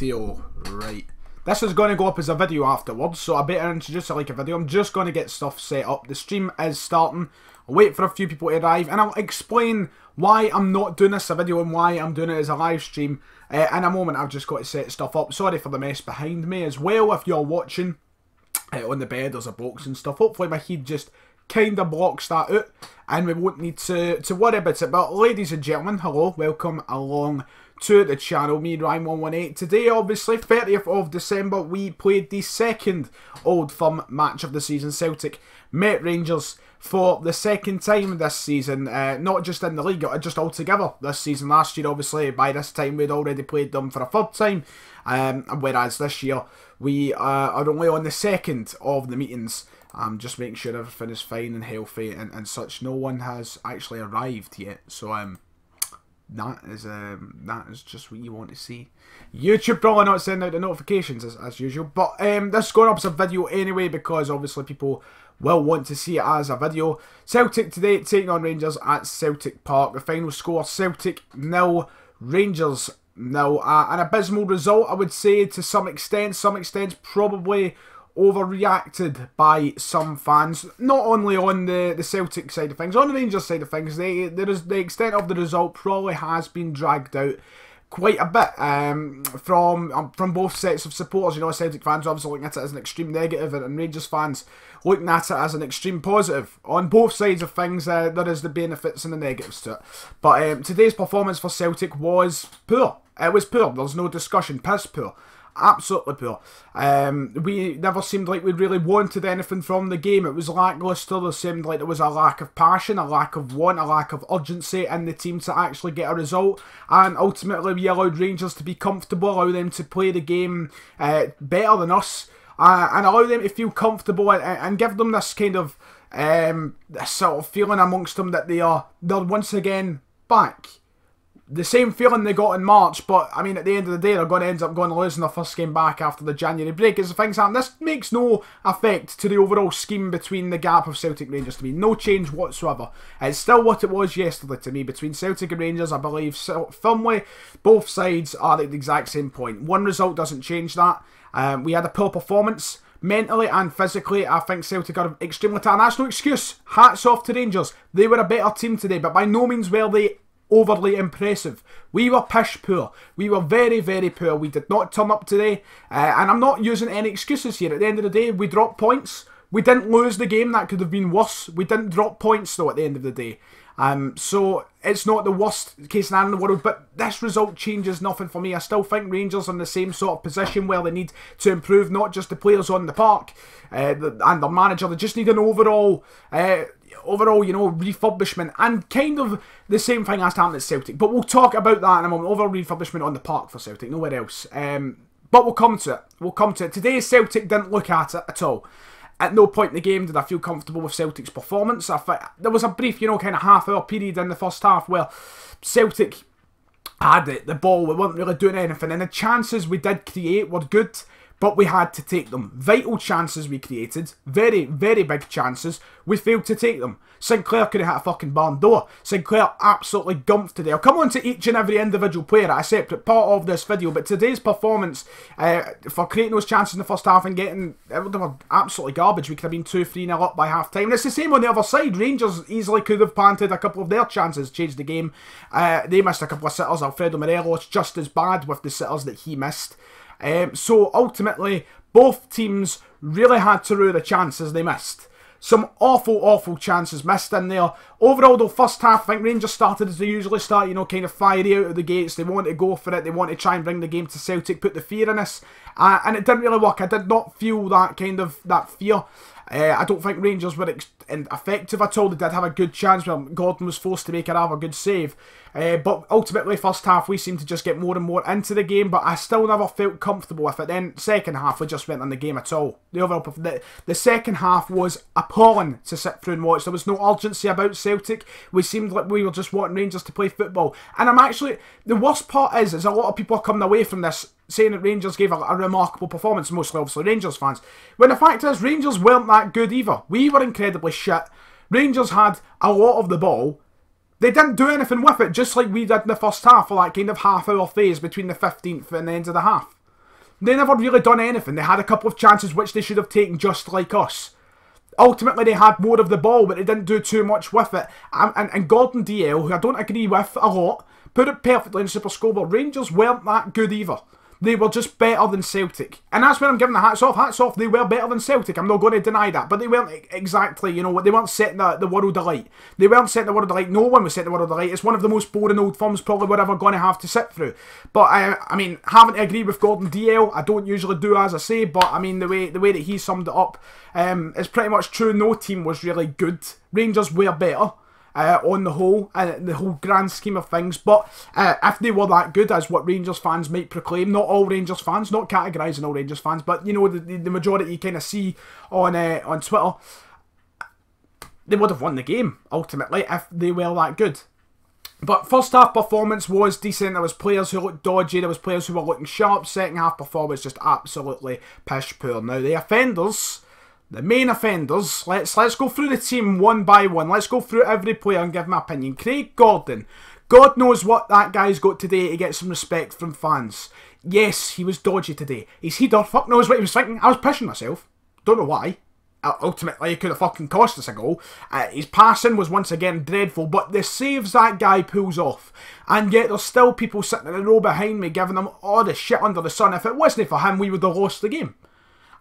video. Right. This is going to go up as a video afterwards, so I better introduce it like a video. I'm just going to get stuff set up. The stream is starting. I'll wait for a few people to arrive, and I'll explain why I'm not doing this as a video and why I'm doing it as a live stream. In a moment, I've just got to set stuff up. Sorry for the mess behind me as well. If you're watching on the bed, there's a box and stuff. Hopefully my heat just kind of blocks that out, and we won't need to worry about it. But ladies and gentlemen, hello, welcome along to the channel, me Ryan118. Today, obviously, 30th of December, we played the second Old Firm match of the season. Celtic met Rangers for the second time this season, not just in the league, just altogether this season. Last year, obviously, by this time, we'd already played them for a third time, whereas this year, we are only on the second of the meetings. Just making sure everything is fine and healthy and such. No one has actually arrived yet, so that is just what you want to see. YouTube probably not sending out the notifications as usual, but this is going up as a video anyway because obviously people will want to see it as a video. Celtic today taking on Rangers at Celtic Park. The final score: Celtic 0, Rangers 0. An abysmal result, I would say, to some extent. Some extent probably overreacted by some fans, not only on the Celtic side of things, on the Rangers side of things. The extent of the result probably has been dragged out quite a bit from both sets of supporters. You know, Celtic fans obviously looking at it as an extreme negative, and Rangers fans looking at it as an extreme positive. On both sides of things, there is the benefits and the negatives to it. But today's performance for Celtic was poor. It was poor. There's no discussion. Piss poor. Absolutely poor. We never seemed like we really wanted anything from the game. It was lacklustre. There seemed like there was a lack of passion, a lack of want, a lack of urgency in the team to actually get a result. And ultimately we allowed Rangers to be comfortable, allow them to play the game better than us, and allow them to feel comfortable and give them this kind of this sort of feeling amongst them that they're once again back. The same feeling they got in March, but I mean, at the end of the day, they're going to end up losing their first game back after the January break. As the things happen, this makes no effect to the overall scheme between the gap of Celtic Rangers to me. No change whatsoever. It's still what it was yesterday to me between Celtic and Rangers. I believe firmly both sides are at the exact same point. One result doesn't change that. We had a poor performance. Mentally and physically, I think Celtic are extremely tired. That's no excuse. Hats off to Rangers. They were a better team today, but by no means were they overly impressive. We were pish poor. We were very, very poor. We did not turn up today, and I'm not using any excuses here. At the end of the day, we dropped points. We didn't lose the game. That could have been worse. We didn't drop points though at the end of the day. So it's not the worst case scenario in the world, but this result changes nothing for me. I still think Rangers are in the same sort of position where they need to improve, not just the players on the park and their manager. They just need an overall, you know, refurbishment, and kind of the same thing has to happen at Celtic. But we'll talk about that in a moment. Overall refurbishment on the park for Celtic, nowhere else. But we'll come to it. We'll come to it. Today, Celtic didn't look at it at all. At no point in the game did I feel comfortable with Celtic's performance. There was a brief, you know, kind of half-hour period in the first half where Celtic had the ball. We weren't really doing anything, and the chances we did create were good, but we had to take them. Vital chances we created. Very, very big chances. We failed to take them. Sinclair could have hit a fucking barn door. Sinclair absolutely gumped today. I'll come on to each and every individual player at a separate part of this video, but today's performance for creating those chances in the first half and getting... They were absolutely garbage. We could have been 2-3-0 up by half time. And it's the same on the other side. Rangers easily could have planted a couple of their chances, changed the game. They missed a couple of sitters. Alfredo Morelos just as bad with the sitters that he missed. So ultimately, both teams really had to rue the chances they missed. Some awful, awful chances missed in there. Overall, though, first half, I think Rangers started as they usually start, you know, kind of fiery out of the gates. They wanted to go for it. They wanted to try and bring the game to Celtic, put the fear in us. And it didn't really work. I did not feel that kind of, that fear. I don't think Rangers were effective at all. They did have a good chance where Gordon was forced to make a rather good save. But ultimately, first half, we seemed to just get more and more into the game, but I still never felt comfortable with it. Then, second half, we just went on the game at all. The second half was appalling to sit through and watch. There was no urgency about Celtic. We seemed like we were just wanting Rangers to play football. And I'm actually... The worst part is a lot of people are coming away from this saying that Rangers gave a remarkable performance, mostly obviously Rangers fans. When the fact is, Rangers weren't that good either. We were incredibly shit. Rangers had a lot of the ball. They didn't do anything with it, just like we did in the first half, for that kind of half-hour phase between the 15th and the end of the half. They never really done anything. They had a couple of chances which they should have taken just like us. Ultimately, they had more of the ball, but they didn't do too much with it. And Gordon DL, who I don't agree with a lot, put it perfectly in Super Scoreboard. Rangers weren't that good either. They were just better than Celtic. And that's where I'm giving the hats off. Hats off, they were better than Celtic. I'm not going to deny that. But they weren't exactly, you know, they weren't setting the world alight. They weren't setting the world alight. No one was setting the world alight. It's one of the most boring old firms probably we're ever going to have to sit through. But, I mean, having to agree with Gordon DL, I don't usually do, as I say. But, I mean, the way that he summed it up is pretty much true. No team was really good. Rangers were better. On the whole grand scheme of things, but if they were that good as what Rangers fans might proclaim, not all Rangers fans, not categorising all Rangers fans, but you know the majority you kind of see on Twitter, they would have won the game ultimately if they were that good. But first half performance was decent. There was players who looked dodgy, there was players who were looking sharp. Second half performance just absolutely pish poor. Now the offenders. The main offenders, let's go through the team one by one. Let's go through every player and give my opinion. Craig Gordon. God knows what that guy's got today to get some respect from fans. Yes, he was dodgy today. His header, fuck knows what he was thinking. I was pushing myself. Don't know why. Ultimately, he could have fucking cost us a goal. His passing was once again dreadful, but the saves that guy pulls off. And yet there's still people sitting in a row behind me giving him all the shit under the sun. If it wasn't for him, we would have lost the game.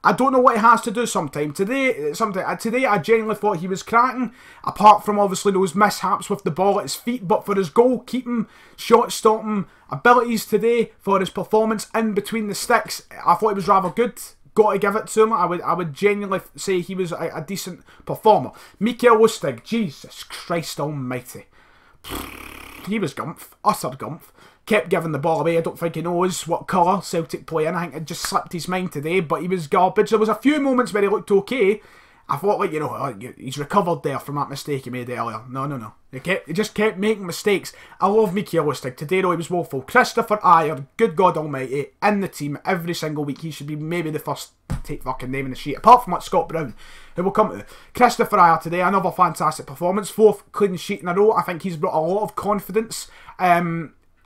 I don't know what he has to do sometime. Today, I genuinely thought he was cracking, apart from obviously those mishaps with the ball at his feet, but for his goalkeeping, shot-stopping abilities today, for his performance in between the sticks, I thought he was rather good. Got to give it to him. I would genuinely say he was a decent performer. Mikael Lustig, Jesus Christ almighty. He was gumph, utter gumph. Kept giving the ball away. I don't think he knows what colour Celtic play in. I think it just slipped his mind today, but he was garbage. There was a few moments where he looked okay. I thought, like, you know, he's recovered there from that mistake he made earlier. No. He just kept making mistakes. I love Mikael Lustig. Today, though, he was woeful. Christopher Ayer, good God almighty, in the team every single week. He should be maybe the first take fucking name in the sheet, apart from Scott Brown, who we'll come to. Christopher Ayer today, another fantastic performance. 4th clean sheet in a row. I think he's brought a lot of confidence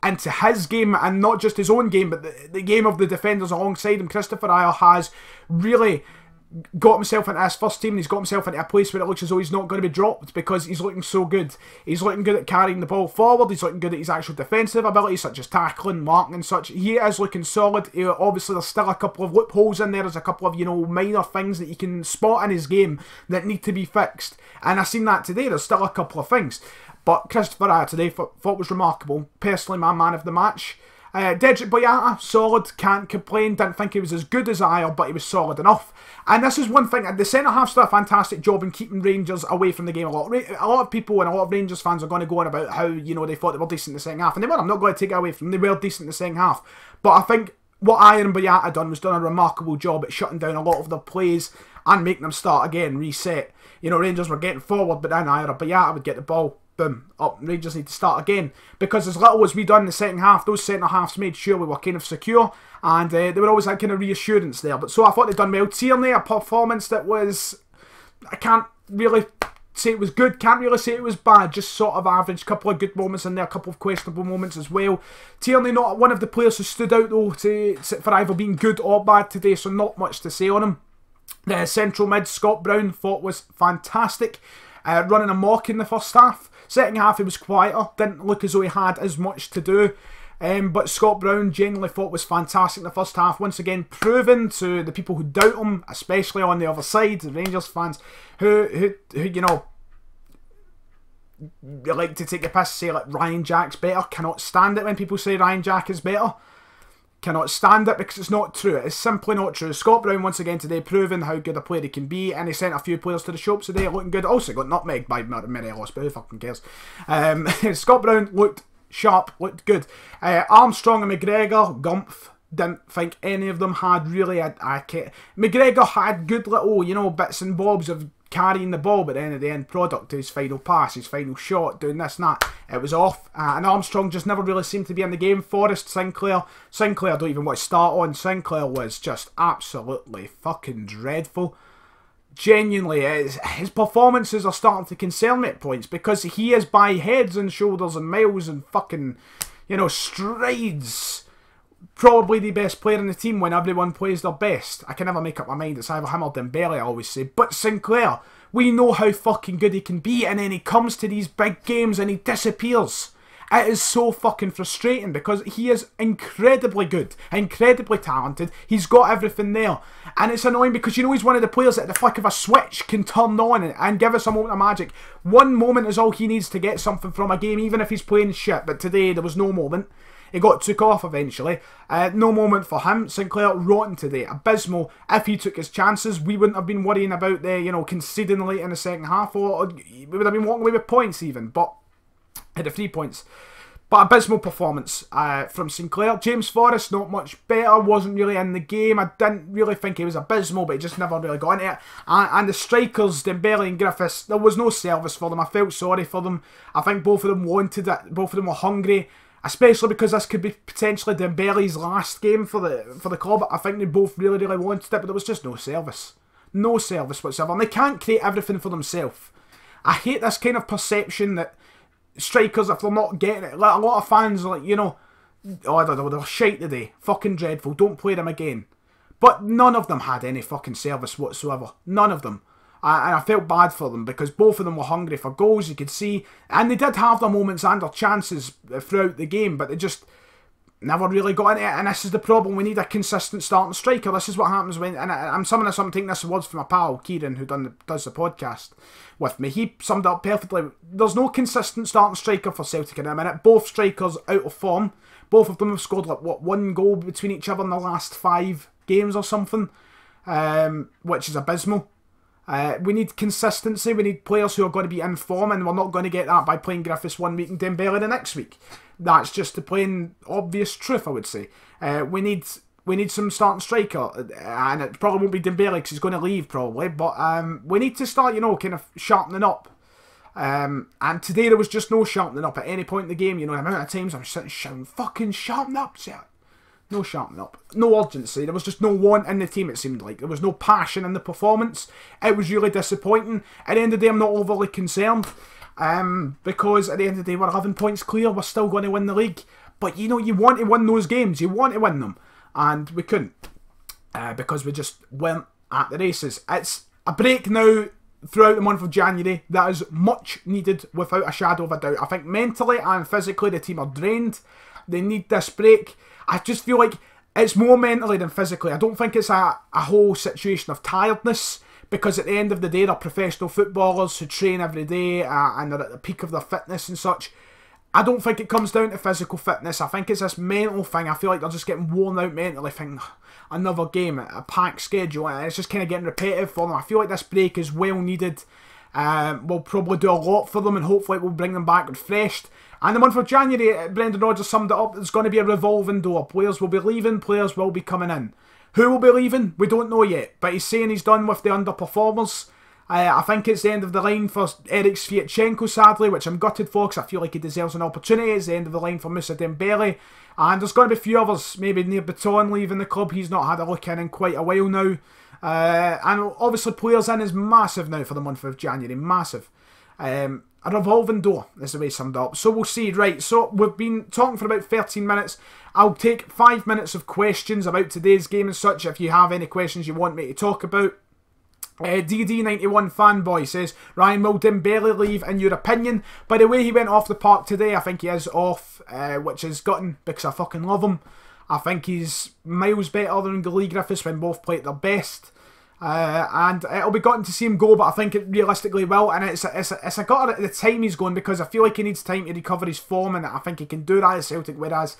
into his game, and not just his own game, but the game of the defenders alongside him. Christopher Ayer has really got himself into his first team, and he's got himself into a place where it looks as though he's not going to be dropped because he's looking so good. He's looking good at carrying the ball forward, he's looking good at his actual defensive abilities such as tackling, marking and such. He is looking solid. Obviously there's still a couple of loopholes in there, there's a couple of, you know, minor things that you can spot in his game that need to be fixed, and I've seen that today. There's still a couple of things. But Christopher Ayer today thought was remarkable. Personally, my man of the match. Dedrick Boyata, solid, can't complain. Didn't think he was as good as Ayer, but he was solid enough. And this is one thing, the centre-halves did a fantastic job in keeping Rangers away from the game a lot. A lot of people and a lot of Rangers fans are going to go on about how, you know, they thought they were decent in the second half. And they were. I'm not going to take it away from them. They were decent in the second half. But I think what Ayer and Boyata done a remarkable job at shutting down a lot of their plays and making them start again, reset. You know, Rangers were getting forward, but then Ayer or Boyata would get the ball. Boom, up, Rangers need to start again. Because as little as we done in the second half, those centre halves made sure we were kind of secure, and there were always that kind of reassurance there. But so I thought they'd done well. Tierney, a performance that was, I can't really say it was good, can't really say it was bad, just sort of average. Couple of good moments in there, a couple of questionable moments as well. Tierney, not one of the players who stood out though for either being good or bad today, so not much to say on him. The central mid, Scott Brown, thought was fantastic, running amok in the first half. Second half he was quieter, didn't look as though he had as much to do, but Scott Brown genuinely thought was fantastic in the first half, once again proving to the people who doubt him, especially on the other side, the Rangers fans, who you know, like to take a piss, say like Ryan Jack's better, cannot stand it when people say Ryan Jack is better. Cannot stand it because it's not true. It's simply not true. Scott Brown once again today proving how good a player he can be, and he sent a few players to the shops today looking good. Also got nutmegged by Morelos, but who fucking cares? Scott Brown looked sharp, looked good. Armstrong and McGregor, gumph. Didn't think any of them had really McGregor had good little, you know, bits and bobs of carrying the ball, but then at the end product, his final pass, his final shot, doing this and that, it was off. And Armstrong just never really seemed to be in the game. Forrest, Sinclair I don't even want to start on. Sinclair was just absolutely fucking dreadful. Genuinely, his performances are starting to concern me at points, because he is by heads and shoulders and miles and fucking, you know, strides probably the best player in the team when everyone plays their best. I can never make up my mind. It's either him or Dembele, I always say. But Sinclair, we know how fucking good he can be, and then he comes to these big games and he disappears. It is so fucking frustrating because he is incredibly good, incredibly talented. He's got everything there. And it's annoying because you know he's one of the players that at the flick of a switch can turn on and give us a moment of magic. One moment is all he needs to get something from a game, even if he's playing shit. But today there was no moment. He got took off eventually. No moment for him. Sinclair rotten today. Abysmal. If he took his chances, we wouldn't have been worrying about the, you know, conceding late in the second half, or we would have been walking away with points even. But had the 3 points. But abysmal performance from Sinclair. James Forrest, not much better. Wasn't really in the game. I didn't really think he was abysmal, but he just never really got into it. And the strikers, Dembele and Griffiths, there was no service for them. I felt sorry for them. I think both of them wanted it. Both of them were hungry. Especially because this could be potentially Dembele's last game for the club. I think they both really, really wanted it, but there was just no service. No service whatsoever. And they can't create everything for themselves. I hate this kind of perception that strikers, if they're not getting it, like a lot of fans are like, you know, oh, I don't know, they were shite today. Fucking dreadful. Don't play them again. But none of them had any fucking service whatsoever. None of them. And I felt bad for them because both of them were hungry for goals, you could see. And they did have their moments and their chances throughout the game, but they just never really got into it. And this is the problem. We need a consistent starting striker. This is what happens when... And I'm taking this words from my pal, Kieran, who does the podcast with me. He summed it up perfectly. There's no consistent starting striker for Celtic in a minute. Both strikers out of form. Both of them have scored, like, what, 1 goal between each other in the last 5 games or something, which is abysmal. We need consistency. We need players who are going to be in form, and we're not going to get that by playing Griffiths 1 week and Dembele the next week. That's just the plain obvious truth, I would say. We need some starting striker, and it probably won't be Dembele because he's going to leave probably, but we need to start, you know, kind of sharpening up. And today there was just no sharpening up at any point in the game. You know, the amount of times I'm sitting shouting, fucking sharpen up, sir. No sharpening up. No urgency. There was just no want in the team, it seemed like. There was no passion in the performance. It was really disappointing. At the end of the day, I'm not overly concerned. Because at the end of the day, we're 11 points clear. We're still going to win the league. But, you know, you want to win those games. You want to win them. And we couldn't. Because we just weren't at the races. It's a break now throughout the month of January that is much needed without a shadow of a doubt. I think mentally and physically the team are drained. They need this break. I just feel like it's more mentally than physically. I don't think it's a whole situation of tiredness, because at the end of the day they're professional footballers who train every day and they're at the peak of their fitness and such. I don't think it comes down to physical fitness. I think it's this mental thing. I feel like they're just getting worn out mentally, thinking another game, a packed schedule, and it's just kind of getting repetitive for them. I feel like this break is well needed. We'll probably do a lot for them, and hopefully it will bring them back refreshed. And the month of January, Brendan Rodgers summed it up, it's going to be a revolving door. Players will be leaving, players will be coming in. Who will be leaving? We don't know yet, but he's saying he's done with the underperformers. I think it's the end of the line for Eric Sviatchenko, sadly, which I'm gutted for because I feel like he deserves an opportunity. It's the end of the line for Moussa Dembele. And there's going to be a few others, maybe Near Baton leaving the club. He's not had a look in quite a while now. And obviously players in is massive now for the month of January. Massive. A revolving door is the way summed up. So we'll see. Right, so we've been talking for about 13 minutes. I'll take 5 minutes of questions about today's game and such if you have any questions you want me to talk about. DD91 Fanboy says, Ryan, will Dembele leave in your opinion? By the way he went off the park today, I think he is off, which is gutting because I fucking love him. I think he's miles better than Gilney Griffiths when both play at their best. And it'll be gutting to see him go, but I think it realistically will. And it's a gutter at the time he's going, because I feel like he needs time to recover his form, and I think he can do that at Celtic, whereas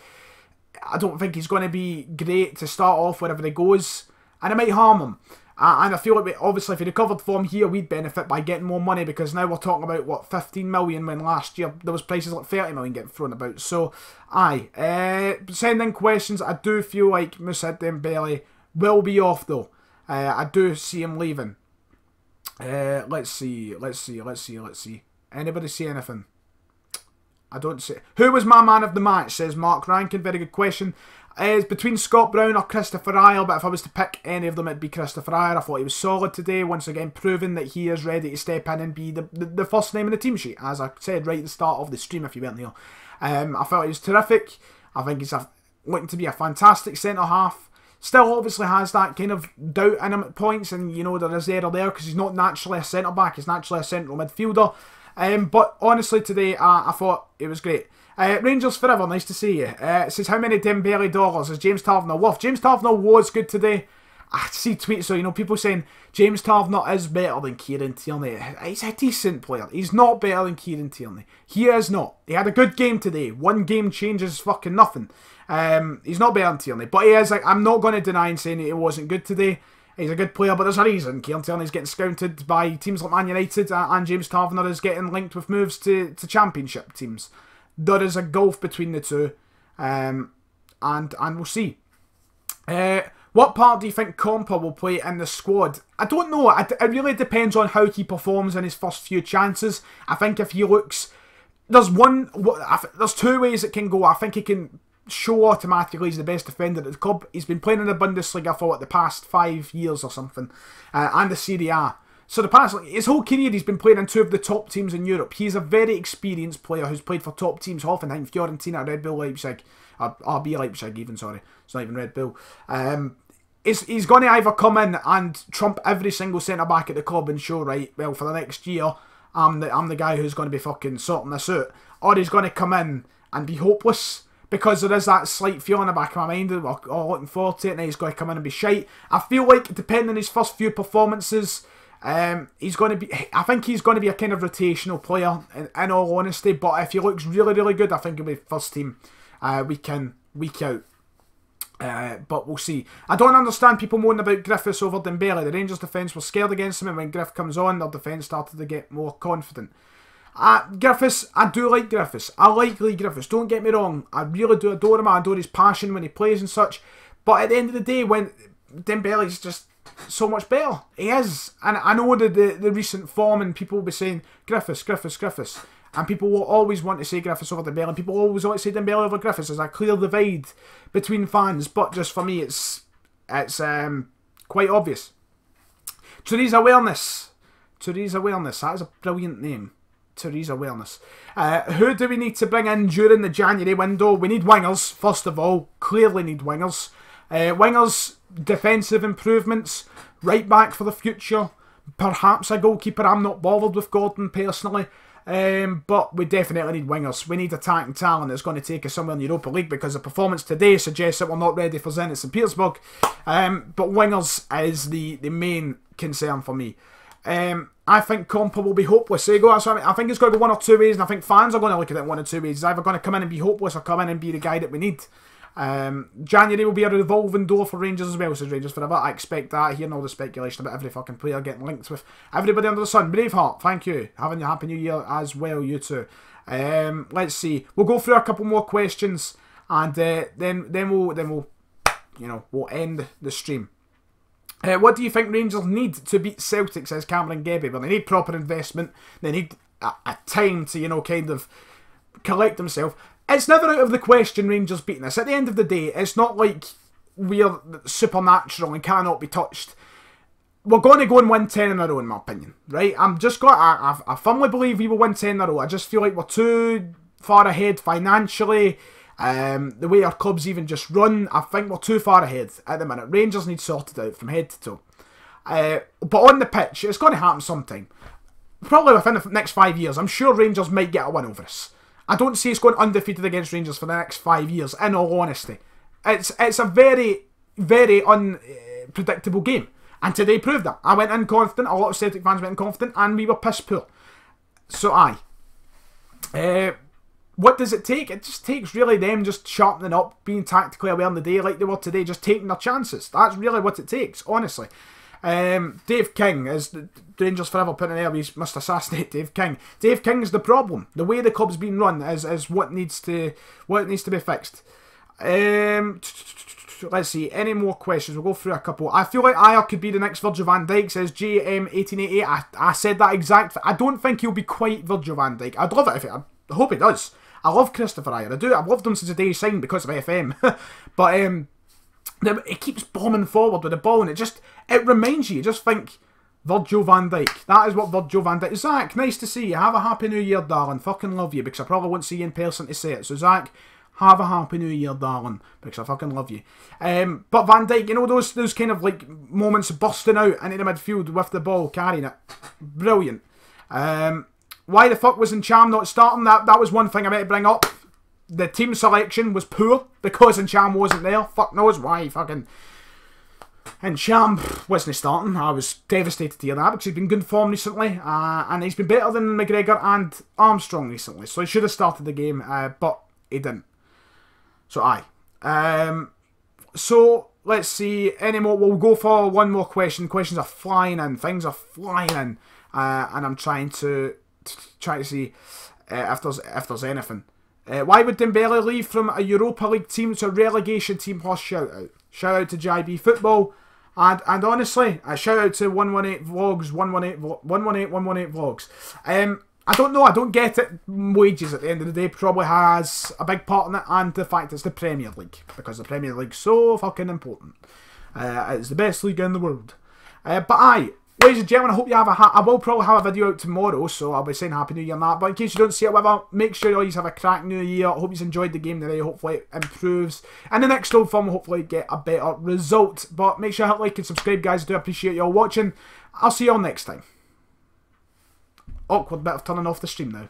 I don't think he's going to be great to start off wherever he goes, and it might harm him. And I feel like, obviously, if he recovered form here, we'd benefit by getting more money, because now we're talking about, what, 15 million, when last year there was prices like 30 million getting thrown about. So, aye. Send in questions. I do feel like Moussa Dembele will be off, though. I do see him leaving. Let's see. Anybody see anything? I don't see. Who was my man of the match, says Mark Rankin. Very good question. It's between Scott Brown or Christopher Ayer, but if I was to pick any of them, it'd be Christopher Ayer. I thought he was solid today, once again proving that he is ready to step in and be the first name in the team sheet, as I said right at the start of the stream if you weren't here. I felt he was terrific. I think he's looking to be a fantastic centre-half. Still obviously has that kind of doubt in him at points, and you know there is error there because he's not naturally a centre-back, he's naturally a central midfielder. But honestly today I thought it was great. Rangers Forever, nice to see you. It says, how many Dembele dollars is James Taverner worth? James Taverner was good today. I see tweets, so you know, people saying James Taverner is better than Kieran Tierney. He's a decent player. He's not better than Kieran Tierney. He is not. He had a good game today. One game changes fucking nothing. He's not better than Tierney, but he is. Like, I'm not going to deny and saying he wasn't good today. He's a good player, but there's a reason. Kieran Tierney's getting scouted by teams like Man United, and James Taverner is getting linked with moves to Championship teams. There is a gulf between the two, and we'll see. What part do you think Compa will play in the squad? I don't know. It really depends on how he performs in his first few chances. I think if he looks... There's two ways it can go. I think he can show automatically he's the best defender at the club. He's been playing in the Bundesliga for, the past 5 years or something. And the Serie A. So his whole career he's been playing in two of the top teams in Europe. He's a very experienced player who's played for top teams, Hoffenheim, Fiorentina, Red Bull Leipzig. RB Leipzig even, sorry. It's not even Red Bull. He's going to either come in and trump every single centre-back at the club and show, right, well, for the next year, I'm the guy who's going to be fucking sorting this out. Or he's going to come in and be hopeless, because there is that slight feeling in the back of my mind that we're looking forward to it, and he's going to come in and be shite. I feel like, depending on his first few performances, he's going to be... I think he's going to be a kind of rotational player, in all honesty, but if he looks really, really good, I think he'll be first team week in, week out. But we'll see. I don't understand people moaning about Griffiths over Dembele. The Rangers defence was scared against him, and when Griff comes on, their defence started to get more confident. Griffiths, I do like Griffiths. I like Lee Griffiths, don't get me wrong. I really do adore him. I adore his passion when he plays and such. But at the end of the day, when Dembele's just so much better. He is. And I know the recent form, and people will be saying Griffiths. And people will always want to say Griffiths over Dembele, and people always want to say Dembele over Griffiths. There's a clear divide between fans, but just for me, it's quite obvious. Teresa Wellness. That is a brilliant name. Teresa Wellness. Who do we need to bring in during the January window? We need wingers, first of all. Clearly need wingers. Wingers, defensive improvements, right back for the future. Perhaps a goalkeeper. I'm not bothered with Gordon personally. But we definitely need wingers. We need attacking talent that's going to take us somewhere in the Europa League, because the performance today suggests that we're not ready for Zenit St. Petersburg. But wingers is the main concern for me. I think Compa will be hopeless. There you go. I think it's going to go one or two ways, and I think fans are going to look at it one or two ways. He's either going to come in and be hopeless, or come in and be the guy that we need. January will be a revolving door for Rangers as well, says Rangers Forever. I expect that, hearing all the speculation about every fucking player getting linked with everybody under the sun. Braveheart, thank you. Having a happy new year as well, you too. Let's see. We'll go through a couple more questions, and then we'll we'll end the stream. What do you think Rangers need to beat Celtic, says Cameron Gebby? Well, they need proper investment. They need a time to, kind of collect themselves. It's never out of the question Rangers beating us. At the end of the day, it's not like we're supernatural and cannot be touched. We're going to go and win 10 in a row, in my opinion. Right? I firmly believe we will win 10 in a row. I just feel like we're too far ahead financially. The way our clubs even just run, I think we're too far ahead at the minute. Rangers need sorted out from head to toe. But on the pitch, it's going to happen sometime. Probably within the next 5 years. I'm sure Rangers might get a win over us. I don't see us going undefeated against Rangers for the next 5 years, in all honesty. It's a very, very unpredictable game. And today proved that. I went in confident, a lot of Celtic fans went in confident, and we were piss poor. So aye. What does it take? It just takes really them just sharpening up, being tactically aware in the day like they were today, just taking their chances. That's really what it takes, honestly. Dave King, as the Rangers Forever putting there, we must assassinate Dave King. Dave King's the problem. The way the club's been run is what needs to be fixed. Let's see, any more questions? We'll go through a couple. I feel like Ayer could be the next Virgil van Dijk, says JM1888. I said that exact. I don't think he'll be quite Virgil van Dijk. I'd love it if I hope he does. I love Christopher Ayer. I do. I've loved him since the day he signed because of FM. But it keeps bombing forward with the ball, and it reminds you just think Virgil van Dijk. That is what Virgil van Dijk is. Zach, nice to see you. Have a happy new year, darling. Fucking love you, because I probably won't see you in person to say it. So Zach, have a happy new year, darling, because I fucking love you. But Van Dijk, you know, those kind of like moments of busting out into the midfield with the ball, carrying it, brilliant. Why the fuck was Ncham not starting? That was one thing I meant to bring up. The team selection was poor because Ncham wasn't there. Fuck knows why. Fucking Ncham wasn't starting. I was devastated to hear that because he's been good form recently, and he's been better than McGregor and Armstrong recently. So he should have started the game, but he didn't. So so let's see. Any more? We'll go for one more question. Questions are flying in. Things are flying in, and I'm trying to see if there's anything. Why would Dembele leave from a Europa League team to a relegation team? Plus, shout out. Shout out to JB Football, and honestly, a shout out to 118 Vlogs, 118 Vlogs. I don't know, I don't get it. Wages at the end of the day probably has a big part in it, and the fact it's the Premier League, because the Premier League's so fucking important. It's the best league in the world. But ladies and gentlemen, I hope you have I will probably have a video out tomorrow, so I'll be saying Happy New Year and that. But in case you don't see it, whatever, make sure you always have a crack New Year. I hope you enjoyed the game today. Hopefully it improves. And the next Old Firm will hopefully get a better result. But make sure you hit like and subscribe, guys. I do appreciate you all watching. I'll see you all next time. Awkward bit of turning off the stream now.